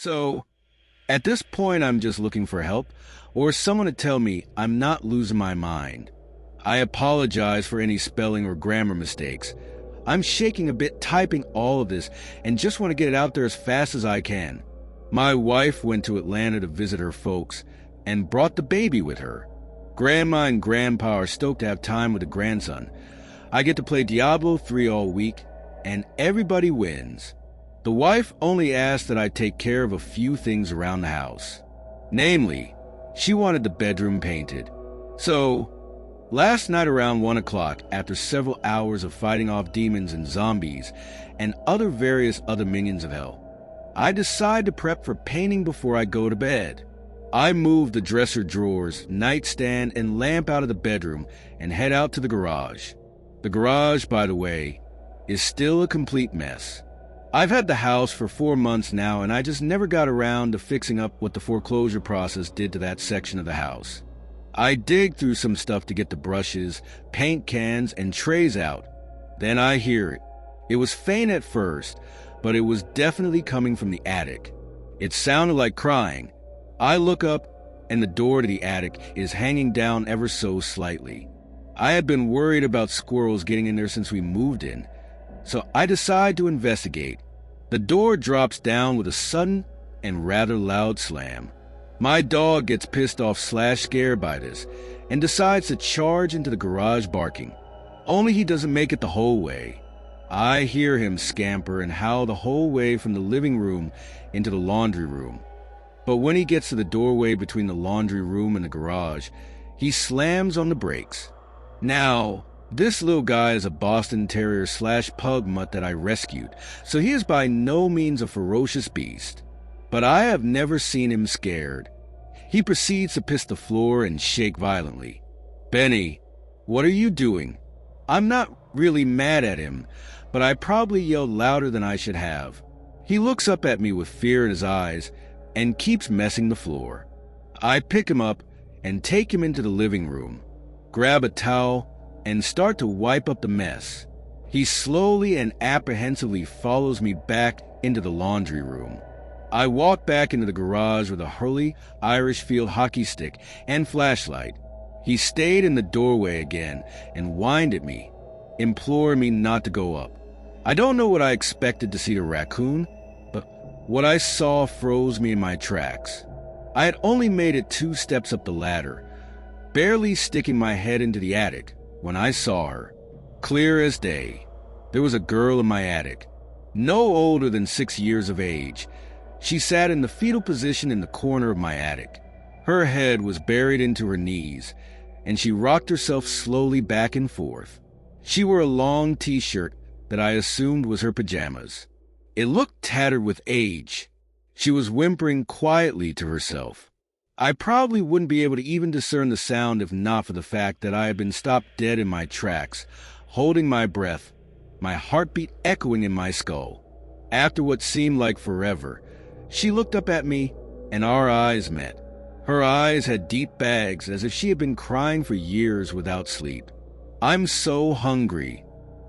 So, at this point, I'm just looking for help or someone to tell me I'm not losing my mind. I apologize for any spelling or grammar mistakes. I'm shaking a bit typing all of this and just want to get it out there as fast as I can. My wife went to Atlanta to visit her folks and brought the baby with her. Grandma and Grandpa are stoked to have time with the grandson. I get to play Diablo 3 all week, and everybody wins. The wife only asked that I take care of a few things around the house. Namely, she wanted the bedroom painted. So, last night around 1 o'clock, after several hours of fighting off demons and zombies and various other minions of hell, I decide to prep for painting before I go to bed. I move the dresser drawers, nightstand, and lamp out of the bedroom and head out to the garage. The garage, by the way, is still a complete mess. I've had the house for 4 months now, and I just never got around to fixing up what the foreclosure process did to that section of the house. I dig through some stuff to get the brushes, paint cans, and trays out. Then I hear it. It was faint at first, but it was definitely coming from the attic. It sounded like crying. I look up, and the door to the attic is hanging down ever so slightly. I had been worried about squirrels getting in there since we moved in, so I decide to investigate. The door drops down with a sudden and rather loud slam. My dog gets pissed off / scared by this and decides to charge into the garage barking. Only he doesn't make it the whole way. I hear him scamper and howl the whole way from the living room into the laundry room. But when he gets to the doorway between the laundry room and the garage, he slams on the brakes. Now, this little guy is a Boston Terrier / pug mutt that I rescued, so he is by no means a ferocious beast. But I have never seen him scared. He proceeds to piss the floor and shake violently. "Benny, what are you doing?" I'm not really mad at him, but I probably yelled louder than I should have. He looks up at me with fear in his eyes and keeps messing the floor. I pick him up and take him into the living room, grab a towel, and start to wipe up the mess. He slowly and apprehensively follows me back into the laundry room. I walk back into the garage with a Hurley Irish field hockey stick and flashlight. He stayed in the doorway again and whined at me, imploring me not to go up. I don't know what I expected to see, the raccoon, but what I saw froze me in my tracks. I had only made it 2 steps up the ladder, barely sticking my head into the attic, when I saw her, clear as day. There was a girl in my attic, no older than 6 years of age. She sat in the fetal position in the corner of my attic. Her head was buried into her knees, and she rocked herself slowly back and forth. She wore a long t-shirt that I assumed was her pajamas. It looked tattered with age. She was whimpering quietly to herself. I probably wouldn't be able to even discern the sound if not for the fact that I had been stopped dead in my tracks, holding my breath, my heartbeat echoing in my skull. After what seemed like forever, she looked up at me, and our eyes met. Her eyes had deep bags as if she had been crying for years without sleep. I'm so hungry.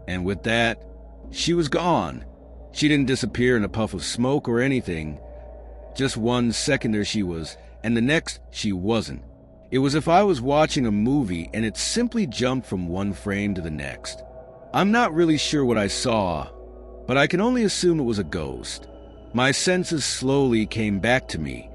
And with that, she was gone. She didn't disappear in a puff of smoke or anything. Just 1 second there she was, and the next she wasn't. It was as if I was watching a movie and it simply jumped from one frame to the next. I'm not really sure what I saw, but I can only assume it was a ghost. My senses slowly came back to me,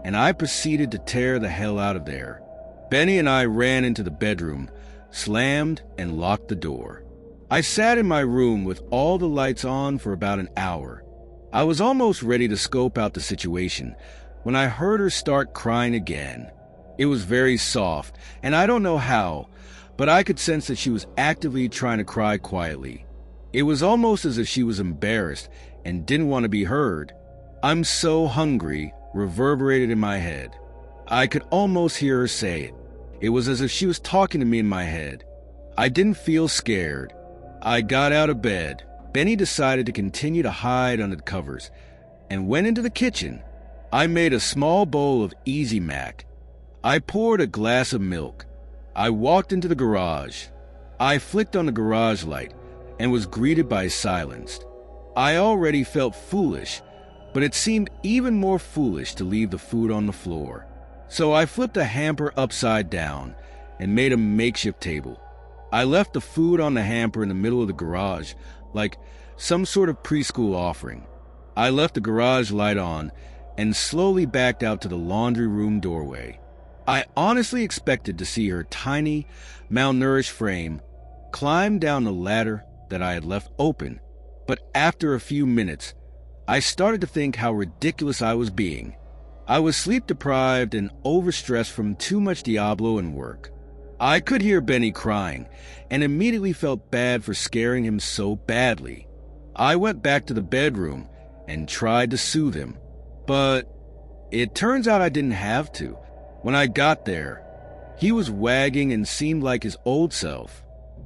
and I proceeded to tear the hell out of there. Benny and I ran into the bedroom, slammed and locked the door. I sat in my room with all the lights on for about an hour. I was almost ready to scope out the situation when I heard her start crying again. It was very soft, and I don't know how, but I could sense that she was actively trying to cry quietly. It was almost as if she was embarrassed and didn't want to be heard. "I'm so hungry," reverberated in my head. I could almost hear her say it. It was as if she was talking to me in my head. I didn't feel scared. I got out of bed. Benny decided to continue to hide under the covers and went into the kitchen. I made a small bowl of Easy Mac. I poured a glass of milk. I walked into the garage. I flicked on the garage light and was greeted by silence. I already felt foolish, but it seemed even more foolish to leave the food on the floor. So I flipped the hamper upside down and made a makeshift table. I left the food on the hamper in the middle of the garage, like some sort of preschool offering. I left the garage light on and slowly backed out to the laundry room doorway. I honestly expected to see her tiny, malnourished frame climb down the ladder that I had left open, but after a few minutes, I started to think how ridiculous I was being. I was sleep-deprived and overstressed from too much Diablo and work. I could hear Benny crying and immediately felt bad for scaring him so badly. I went back to the bedroom and tried to soothe him, but it turns out I didn't have to. When I got there, he was wagging and seemed like his old self.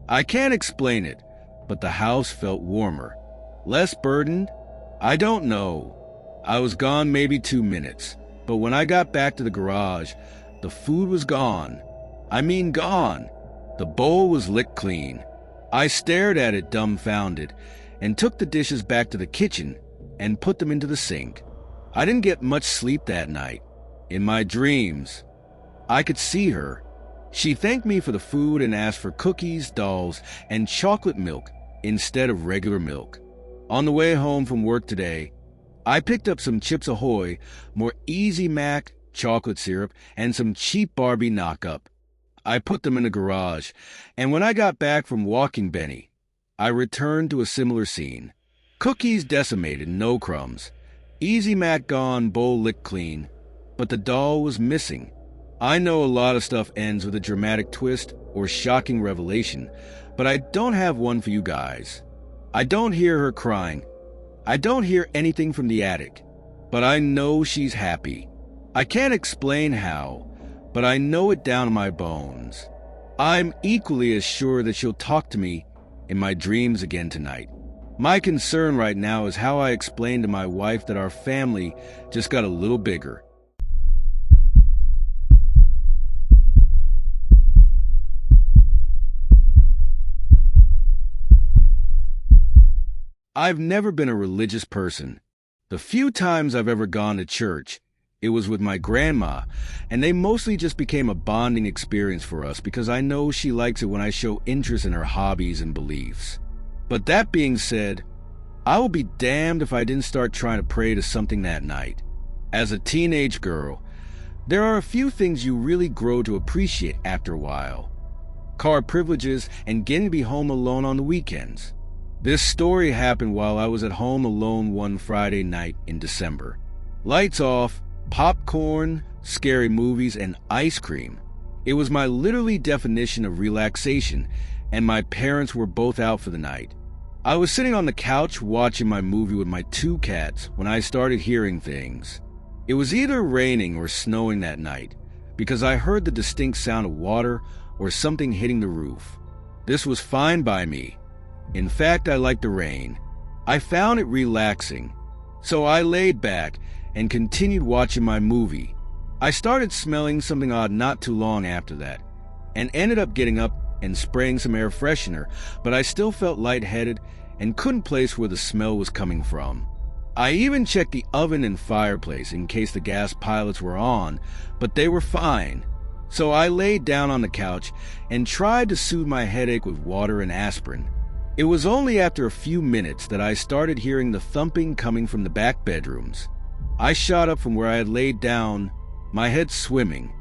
I can't explain it, but the house felt warmer, less burdened. I don't know. I was gone maybe 2 minutes, but when I got back to the garage, the food was gone. I mean gone. The bowl was licked clean. I stared at it dumbfounded and took the dishes back to the kitchen and put them into the sink. I didn't get much sleep that night. In my dreams, I could see her. She thanked me for the food and asked for cookies, dolls, and chocolate milk instead of regular milk. On the way home from work today, I picked up some Chips Ahoy, more Easy Mac chocolate syrup, and some cheap Barbie knock-up. I put them in the garage, and when I got back from walking Benny, I returned to a similar scene. Cookies decimated, no crumbs. Easy Mac gone, bowl licked clean. But the doll was missing. I know a lot of stuff ends with a dramatic twist or shocking revelation, but I don't have one for you guys. I don't hear her crying. I don't hear anything from the attic, but I know she's happy. I can't explain how, but I know it down in my bones. I'm equally as sure that she'll talk to me in my dreams again tonight. My concern right now is how I explain to my wife that our family just got a little bigger. I've never been a religious person. The few times I've ever gone to church, it was with my grandma, and they mostly just became a bonding experience for us because I know she likes it when I show interest in her hobbies and beliefs. But that being said, I will be damned if I didn't start trying to pray to something that night. As a teenage girl, there are a few things you really grow to appreciate after a while. Car privileges and getting to be home alone on the weekends. This story happened while I was at home alone one Friday night in December. Lights off, popcorn, scary movies, and ice cream. It was my literally definition of relaxation, and my parents were both out for the night. I was sitting on the couch watching my movie with my 2 cats when I started hearing things. It was either raining or snowing that night, because I heard the distinct sound of water or something hitting the roof. This was fine by me. In fact, I liked the rain. I found it relaxing. So I laid back and continued watching my movie. I started smelling something odd not too long after that, and ended up getting up and spraying some air freshener, but I still felt lightheaded and couldn't place where the smell was coming from. I even checked the oven and fireplace in case the gas pilots were on, but they were fine. So I laid down on the couch and tried to soothe my headache with water and aspirin. It was only after a few minutes that I started hearing the thumping coming from the back bedrooms. I shot up from where I had laid down, my head swimming.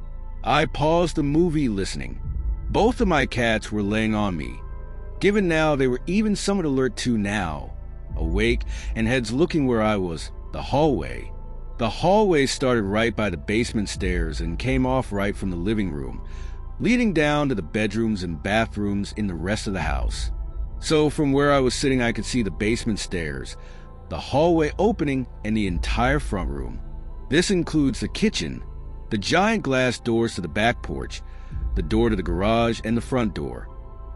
I paused the movie listening. Both of my cats were laying on me. Given now, they were even somewhat alert too now, awake and heads looking where I was, the hallway. The hallway started right by the basement stairs and came off right from the living room, leading down to the bedrooms and bathrooms in the rest of the house. So from where I was sitting, I could see the basement stairs, the hallway opening, and the entire front room. This includes the kitchen, the giant glass doors to the back porch, the door to the garage, and the front door.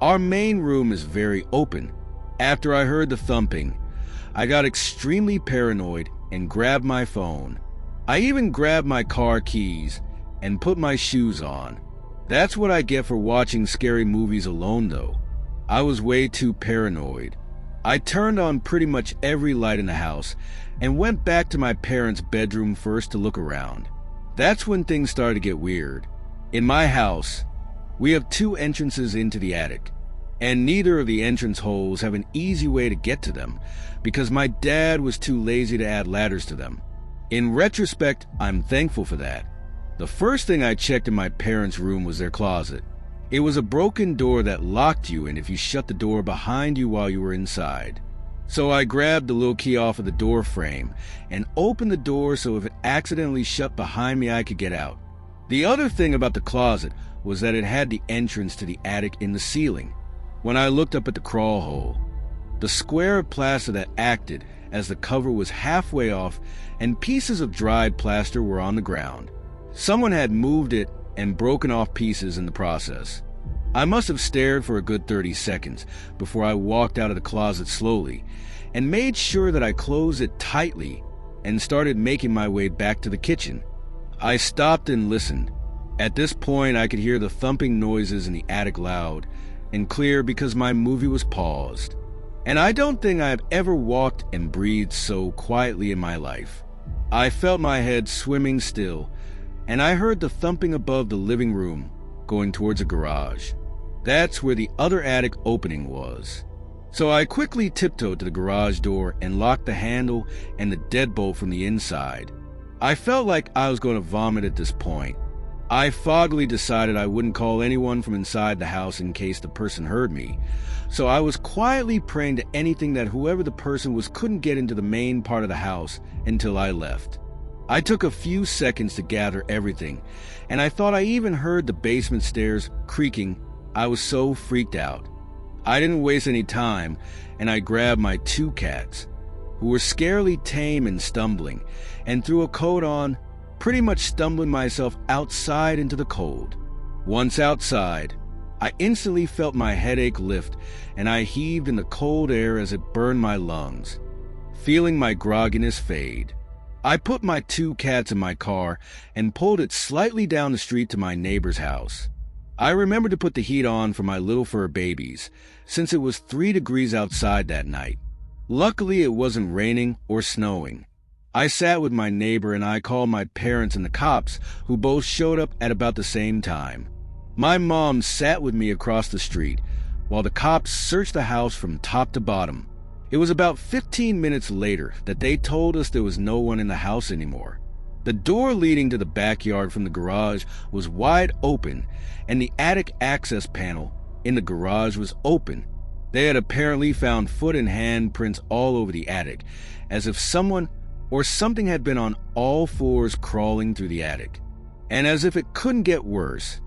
Our main room is very open. After I heard the thumping, I got extremely paranoid and grabbed my phone. I even grabbed my car keys and put my shoes on. That's what I get for watching scary movies alone, though. I was way too paranoid. I turned on pretty much every light in the house and went back to my parents' bedroom first to look around. That's when things started to get weird. In my house, we have 2 entrances into the attic, and neither of the entrance holes have an easy way to get to them because my dad was too lazy to add ladders to them. In retrospect, I'm thankful for that. The first thing I checked in my parents' room was their closet. It was a broken door that locked you in if you shut the door behind you while you were inside. So I grabbed the little key off of the door frame and opened the door so if it accidentally shut behind me, I could get out. The other thing about the closet was that it had the entrance to the attic in the ceiling. When I looked up at the crawl hole, the square of plaster that acted as the cover was halfway off and pieces of dried plaster were on the ground. Someone had moved it and broken off pieces in the process. I must have stared for a good 30 seconds before I walked out of the closet slowly and made sure that I closed it tightly and started making my way back to the kitchen. I stopped and listened. At this point, I could hear the thumping noises in the attic loud and clear because my movie was paused. And I don't think I've ever walked and breathed so quietly in my life. I felt my head swimming still, and I heard the thumping above the living room going towards a garage. That's where the other attic opening was. So I quickly tiptoed to the garage door and locked the handle and the deadbolt from the inside. I felt like I was going to vomit at this point. I foggily decided I wouldn't call anyone from inside the house in case the person heard me, so I was quietly praying to anything that whoever the person was couldn't get into the main part of the house until I left. I took a few seconds to gather everything, and I thought I even heard the basement stairs creaking. I was so freaked out. I didn't waste any time, and I grabbed my 2 cats, who were scarily tame and stumbling, and threw a coat on, pretty much stumbling myself outside into the cold. Once outside, I instantly felt my headache lift, and I heaved in the cold air as it burned my lungs, feeling my grogginess fade. I put my 2 cats in my car and pulled it slightly down the street to my neighbor's house. I remembered to put the heat on for my little fur babies, since it was 3 degrees outside that night. Luckily, it wasn't raining or snowing. I sat with my neighbor and I called my parents and the cops, who both showed up at about the same time. My mom sat with me across the street, while the cops searched the house from top to bottom. It was about 15 minutes later that they told us there was no one in the house anymore. The door leading to the backyard from the garage was wide open, and the attic access panel in the garage was open. They had apparently found foot and hand prints all over the attic, as if someone or something had been on all fours crawling through the attic. And as if it couldn't get worse,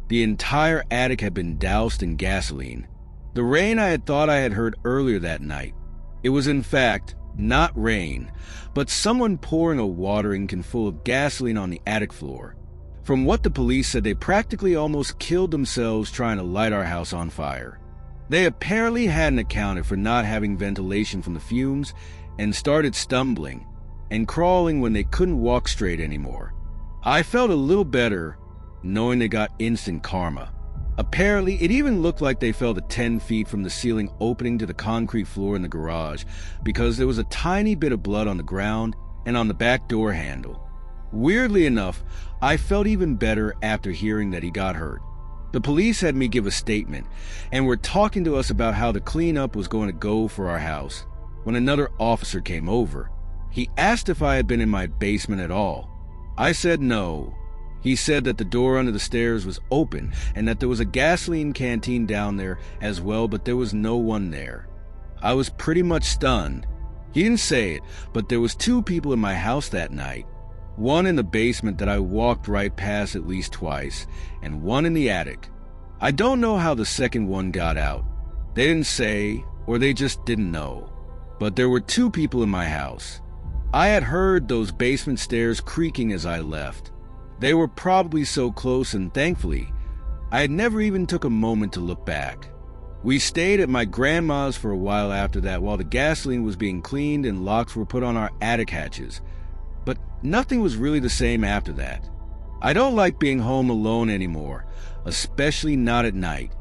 the entire attic had been doused in gasoline. The rain I had thought I had heard earlier that night. It was in fact not rain, but someone pouring a watering can full of gasoline on the attic floor. From what the police said, they practically almost killed themselves trying to light our house on fire. They apparently hadn't accounted for not having ventilation from the fumes and started stumbling and crawling when they couldn't walk straight anymore. I felt a little better knowing they got instant karma. Apparently, it even looked like they fell to 10 feet from the ceiling opening to the concrete floor in the garage because there was a tiny bit of blood on the ground and on the back door handle. Weirdly enough, I felt even better after hearing that he got hurt. The police had me give a statement and were talking to us about how the cleanup was going to go for our house when another officer came over. He asked if I had been in my basement at all. I said no. He said that the door under the stairs was open and that there was a gasoline canteen down there as well, but there was no one there. I was pretty much stunned. He didn't say it, but there was 2 people in my house that night. One in the basement that I walked right past at least twice, and one in the attic. I don't know how the second one got out. They didn't say, or they just didn't know. But there were 2 people in my house. I had heard those basement stairs creaking as I left. They were probably so close, and thankfully, I had never even took a moment to look back. We stayed at my grandma's for a while after that while the gasoline was being cleaned and locks were put on our attic hatches. But nothing was really the same after that. I don't like being home alone anymore, especially not at night.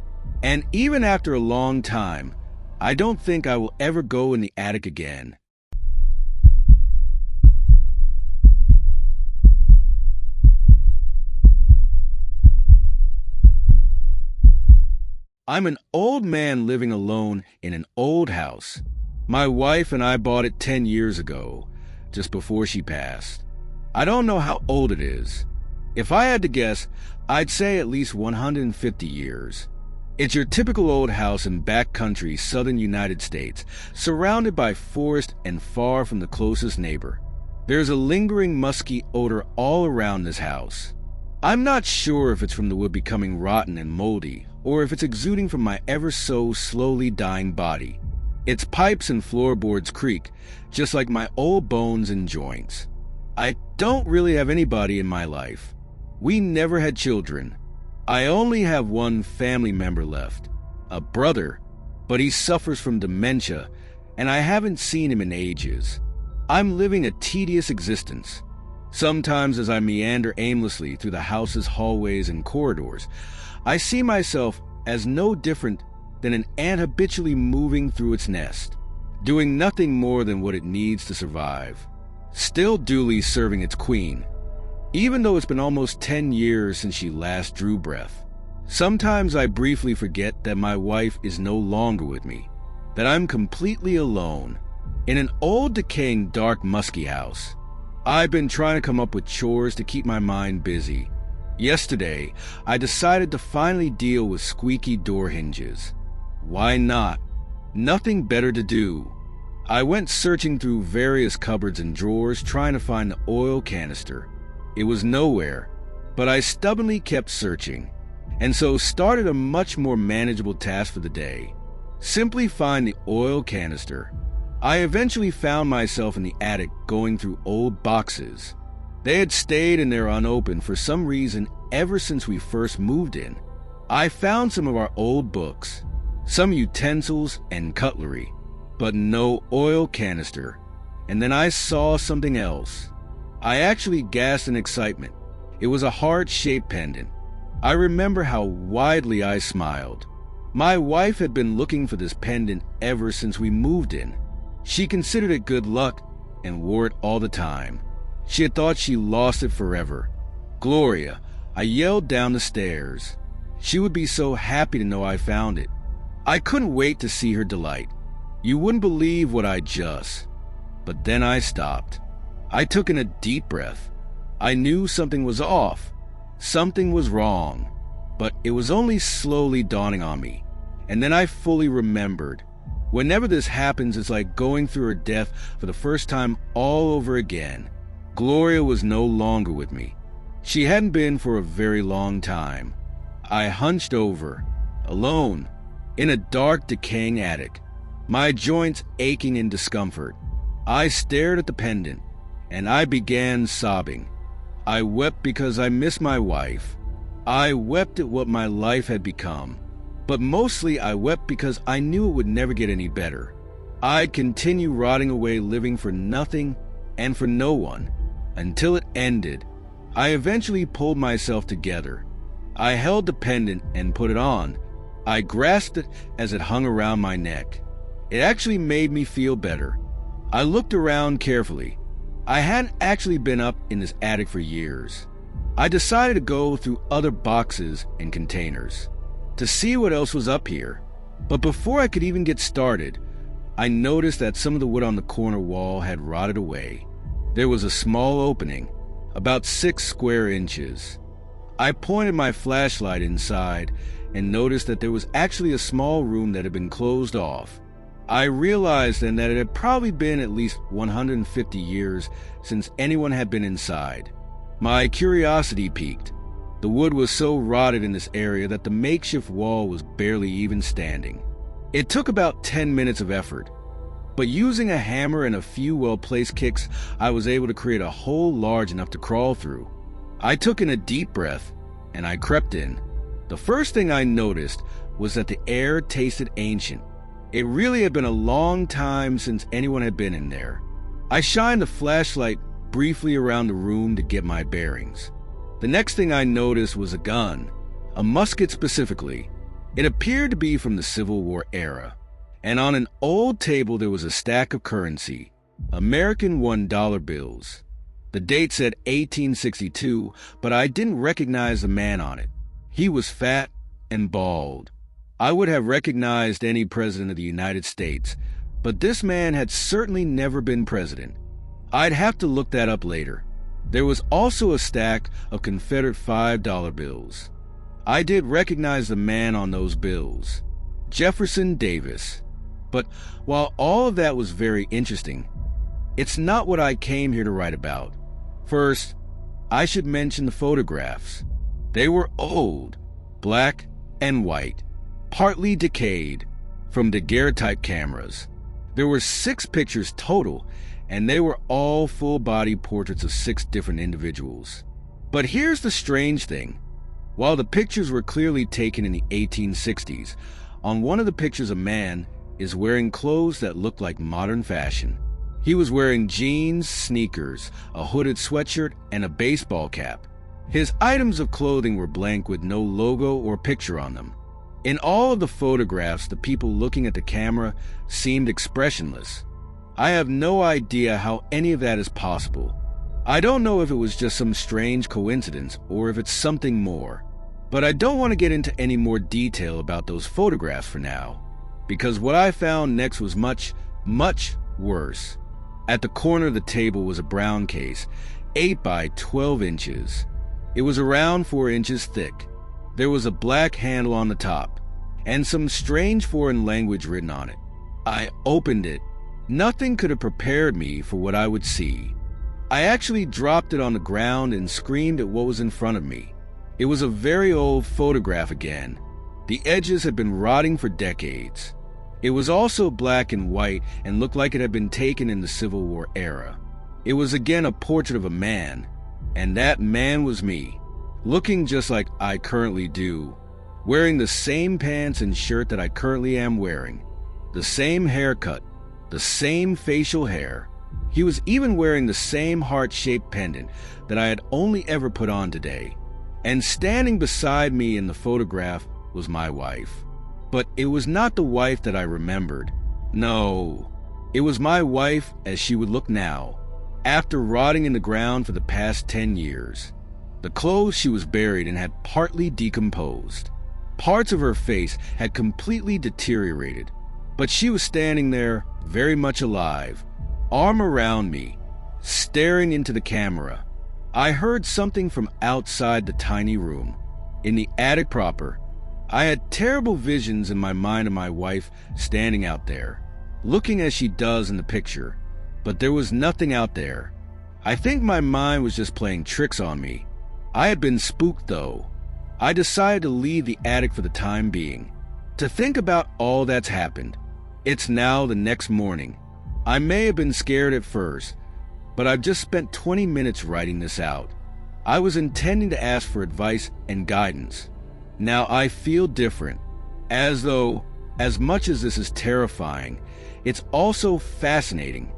And even after a long time, I don't think I will ever go in the attic again. I'm an old man living alone in an old house. My wife and I bought it 10 years ago, just before she passed. I don't know how old it is. If I had to guess, I'd say at least 150 years. It's your typical old house in backcountry southern United States, surrounded by forest and far from the closest neighbor. There's a lingering musky odor all around this house. I'm not sure if it's from the wood becoming rotten and moldy, or if it's exuding from my ever so slowly dying body. Its pipes and floorboards creak, just like my old bones and joints. I don't really have anybody in my life. We never had children. I only have one family member left, a brother, but he suffers from dementia, and I haven't seen him in ages. I'm living a tedious existence. Sometimes as I meander aimlessly through the house's hallways and corridors, I see myself as no different than an ant habitually moving through its nest, doing nothing more than what it needs to survive, still duly serving its queen, even though it's been almost 10 years since she last drew breath. Sometimes I briefly forget that my wife is no longer with me, that I'm completely alone, in an old decaying dark musky house. I've been trying to come up with chores to keep my mind busy. Yesterday, I decided to finally deal with squeaky door hinges. Why not? Nothing better to do. I went searching through various cupboards and drawers trying to find the oil canister. It was nowhere, but I stubbornly kept searching, and so started a much more manageable task for the day. Simply find the oil canister. I eventually found myself in the attic going through old boxes. They had stayed in there unopened for some reason ever since we first moved in. I found some of our old books, some utensils and cutlery, but no oil canister. And then I saw something else. I actually gasped in excitement. It was a heart-shaped pendant. I remember how widely I smiled. My wife had been looking for this pendant ever since we moved in. She considered it good luck and wore it all the time. She had thought she lost it forever. Gloria, I yelled down the stairs. She would be so happy to know I found it. I couldn't wait to see her delight. You wouldn't believe what I just. But then I stopped. I took in a deep breath. I knew something was off. Something was wrong. But it was only slowly dawning on me. And then I fully remembered. Whenever this happens, it's like going through her death for the first time all over again. Gloria was no longer with me. She hadn't been for a very long time. I hunched over, alone, in a dark, decaying attic, my joints aching in discomfort. I stared at the pendant, and I began sobbing. I wept because I missed my wife. I wept at what my life had become. But mostly I wept because I knew it would never get any better. I'd continue rotting away living for nothing and for no one until it ended. I eventually pulled myself together. I held the pendant and put it on. I grasped it as it hung around my neck. It actually made me feel better. I looked around carefully. I hadn't actually been up in this attic for years. I decided to go through other boxes and containers to see what else was up here. But before I could even get started, I noticed that some of the wood on the corner wall had rotted away. There was a small opening, about 6 square inches. I pointed my flashlight inside and noticed that there was actually a small room that had been closed off. I realized then that it had probably been at least 150 years since anyone had been inside. My curiosity piqued. The wood was so rotted in this area that the makeshift wall was barely even standing. It took about 10 minutes of effort, but using a hammer and a few well-placed kicks, I was able to create a hole large enough to crawl through. I took in a deep breath, and I crept in. The first thing I noticed was that the air tasted ancient. It really had been a long time since anyone had been in there. I shined the flashlight briefly around the room to get my bearings. The next thing I noticed was a gun, a musket specifically. It appeared to be from the Civil War era, And on an old table there was a stack of currency, American $1 bills. The date said 1862, but I didn't recognize the man on it. He was fat and bald. I would have recognized any president of the United States, but this man had certainly never been president. I'd have to look that up later. There was also a stack of Confederate $5 bills. I did recognize the man on those bills, Jefferson Davis. But while all of that was very interesting, it's not what I came here to write about. First, I should mention the photographs. They were old, black and white, partly decayed, from daguerreotype cameras. There were 6 pictures total, and they were all full-body portraits of 6 different individuals. But here's the strange thing. While the pictures were clearly taken in the 1860s, on one of the pictures a man is wearing clothes that look like modern fashion. He was wearing jeans, sneakers, a hooded sweatshirt, and a baseball cap. His items of clothing were blank with no logo or picture on them. In all of the photographs, the people looking at the camera seemed expressionless. I have no idea how any of that is possible. I don't know if it was just some strange coincidence or if it's something more. But I don't want to get into any more detail about those photographs for now, because what I found next was much, much worse. At the corner of the table was a brown case, 8 by 12 inches. It was around 4 inches thick. There was a black handle on the top, and some strange foreign language written on it. I opened it. Nothing could have prepared me for what I would see. I actually dropped it on the ground and screamed at what was in front of me. It was a very old photograph again. The edges had been rotting for decades. It was also black and white and looked like it had been taken in the Civil War era. It was again a portrait of a man, and that man was me, looking just like I currently do, wearing the same pants and shirt that I currently am wearing, the same haircut, the same facial hair. He was even wearing the same heart-shaped pendant that I had only ever put on today. And standing beside me in the photograph was my wife. But it was not the wife that I remembered. No, it was my wife as she would look now, after rotting in the ground for the past 10 years. The clothes she was buried in had partly decomposed. Parts of her face had completely deteriorated, but she was standing there, very much alive, arm around me, staring into the camera. I heard something from outside the tiny room, in the attic proper. I had terrible visions in my mind of my wife standing out there, looking as she does in the picture, but there was nothing out there. I think my mind was just playing tricks on me. I had been spooked, though. I decided to leave the attic for the time being, to think about all that's happened. It's now the next morning. I may have been scared at first, but I've just spent 20 minutes writing this out. I was intending to ask for advice and guidance. Now I feel different, as though, as much as this is terrifying, it's also fascinating.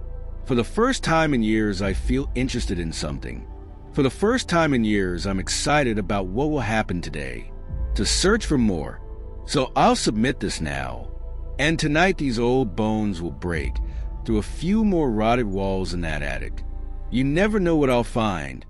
For the first time in years, I feel interested in something. For the first time in years, I'm excited about what will happen today, to search for more. So I'll submit this now. And tonight these old bones will break through a few more rotted walls in that attic. You never know what I'll find.